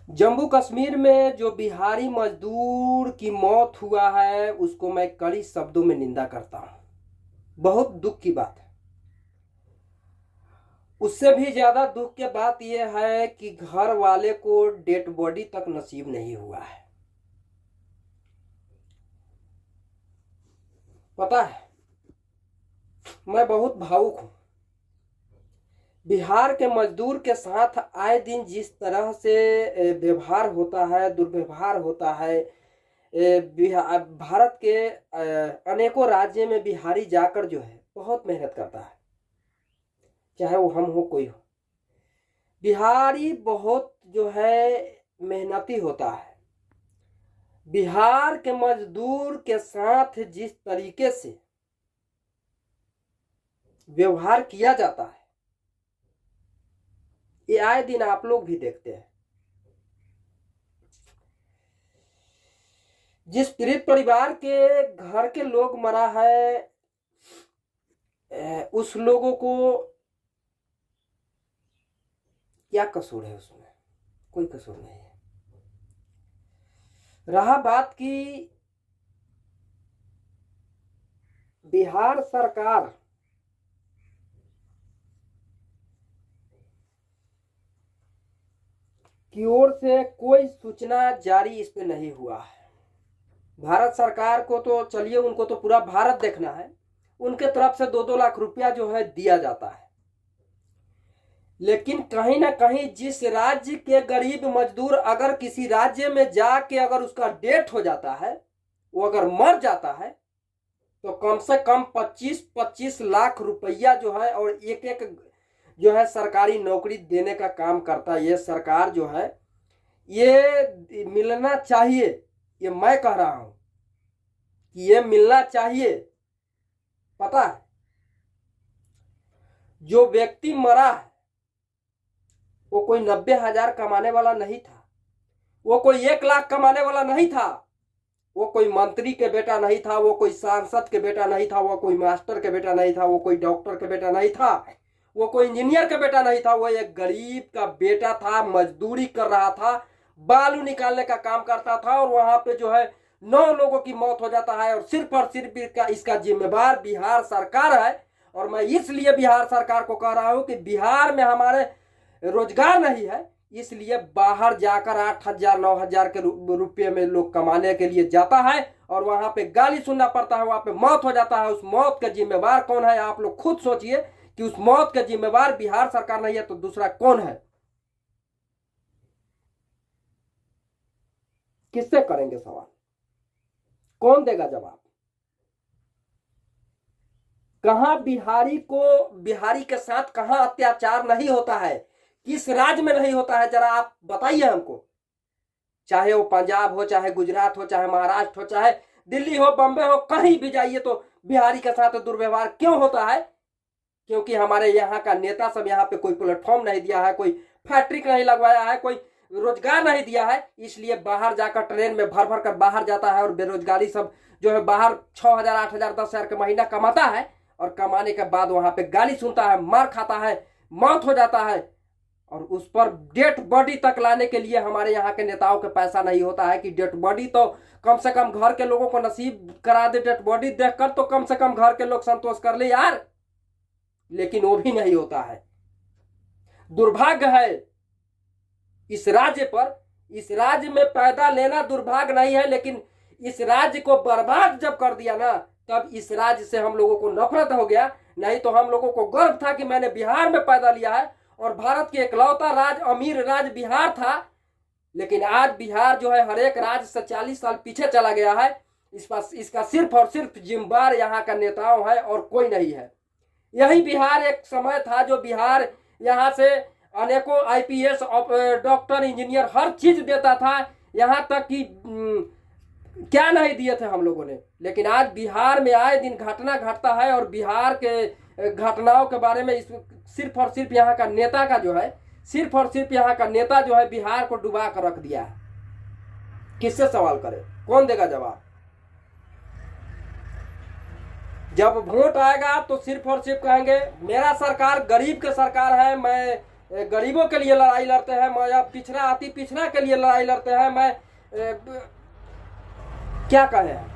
जम्मू कश्मीर में जो बिहारी मजदूर की मौत हुआ है उसको मैं कड़ी शब्दों में निंदा करता हूं। बहुत दुख की बात है। उससे भी ज्यादा दुख की बात यह है कि घर वाले को डेड बॉडी तक नसीब नहीं हुआ है। पता है, मैं बहुत भावुक हूं। बिहार के मजदूर के साथ आए दिन जिस तरह से व्यवहार होता है, दुर्व्यवहार होता है। भारत के अनेकों राज्य में बिहारी जाकर जो है बहुत मेहनत करता है, चाहे वो हम हो कोई हो। बिहारी बहुत जो है मेहनती होता है। बिहार के मजदूर के साथ जिस तरीके से व्यवहार किया जाता है ये आए दिन आप लोग भी देखते हैं। जिस पीड़ित परिवार के घर के लोग मरा है उस लोगों को क्या कसूर है? उसमें कोई कसूर नहीं है। रहा बात की बिहार सरकार की ओर से कोई सूचना जारी इस पे नहीं हुआ है। भारत सरकार को तो चलिए, उनको तो पूरा भारत देखना है। उनके तरफ से 2-2 लाख रुपया जो है दिया जाता है, लेकिन कहीं ना कहीं जिस राज्य के गरीब मजदूर अगर किसी राज्य में जाके अगर उसका डेथ हो जाता है, वो अगर मर जाता है, तो कम से कम 25-25 लाख रुपया जो है और एक एक जो है सरकारी नौकरी देने का काम करता है। ये सरकार जो है ये मिलना चाहिए। ये मैं कह रहा हूं कि ये मिलना चाहिए। पता है, जो व्यक्ति मरा है वो कोई 90,000 कमाने वाला नहीं था, वो कोई 1 लाख कमाने वाला नहीं था, वो कोई मंत्री के बेटा नहीं था, वो कोई सांसद के बेटा नहीं था, वो कोई मास्टर के बेटा नहीं था, वो कोई डॉक्टर के बेटा नहीं था, वो कोई इंजीनियर का बेटा नहीं था। वो एक गरीब का बेटा था, मजदूरी कर रहा था, बालू निकालने का काम करता था और वहां पे जो है 9 लोगों की मौत हो जाता है और सिर्फ इसका जिम्मेवार बिहार सरकार है। और मैं इसलिए बिहार सरकार को कह रहा हूं कि बिहार में हमारे रोजगार नहीं है, इसलिए बाहर जाकर 8,000-9,000 के रुपये में लोग कमाने के लिए जाता है और वहां पे गाली सुनना पड़ता है, वहां पे मौत हो जाता है। उस मौत का जिम्मेवार कौन है? आप लोग खुद सोचिए कि उस मौत का जिम्मेवार बिहार सरकार नहीं है तो दूसरा कौन है? किससे करेंगे सवाल? कौन देगा जवाब? कहां बिहारी के साथ कहां अत्याचार नहीं होता है? किस राज्य में नहीं होता है? जरा आप बताइए हमको। चाहे वो पंजाब हो, चाहे गुजरात हो, चाहे महाराष्ट्र हो, चाहे दिल्ली हो, बम्बे हो, कहीं भी जाइए तो बिहारी के साथ दुर्व्यवहार क्यों होता है? क्योंकि हमारे यहाँ का नेता सब यहाँ पे कोई प्लेटफॉर्म नहीं दिया है, कोई फैक्ट्री नहीं लगवाया है, कोई रोजगार नहीं दिया है, इसलिए बाहर जाकर ट्रेन में भर भर कर बाहर जाता है और बेरोजगारी सब जो है बाहर 6,000, 8,000, 10,000 का महीना कमाता है और कमाने के बाद वहां पे गाली सुनता है, मार खाता है, मौत हो जाता है और उस पर डेड बॉडी तक लाने के लिए हमारे यहाँ के नेताओं के पैसा नहीं होता है कि डेड बॉडी तो कम से कम घर के लोगों को नसीब करा दे। डेड बॉडी देखकर तो कम से कम घर के लोग संतोष कर ले यार, लेकिन वो भी नहीं होता है। दुर्भाग्य है इस राज्य पर। इस राज्य में पैदा लेना दुर्भाग्य नहीं है, लेकिन इस राज्य को बर्बाद जब कर दिया ना, तब इस राज्य से हम लोगों को नफरत हो गया। नहीं तो हम लोगों को गर्व था कि मैंने बिहार में पैदा लिया है और भारत के इकलौता राज्य, अमीर राज्य बिहार था। लेकिन आज बिहार जो है हर एक राज्य से 40 साल पीछे चला गया है। इसका सिर्फ और सिर्फ जिम्मेवार यहाँ का नेताओं है और कोई नहीं है। यही बिहार एक समय था जो बिहार यहाँ से अनेकों आईपीएस, डॉक्टर, इंजीनियर हर चीज देता था। यहाँ तक कि क्या नहीं दिए थे हम लोगों ने। लेकिन आज बिहार में आए दिन घटना घटता है और बिहार के घटनाओं के बारे में सिर्फ और सिर्फ यहाँ का नेता का जो है, सिर्फ और सिर्फ यहाँ का नेता जो है बिहार को डुबा कर रख दिया है। किससे सवाल करे? कौन देगा जवाब? जब वोट आएगा तो सिर्फ और सिर्फ कहेंगे मेरा सरकार गरीब के सरकार है, मैं गरीबों के लिए लड़ाई लड़ते हैं, मैं पिछड़ा अति पिछड़ा के लिए लड़ाई लड़ते हैं। मैं क्या कहें।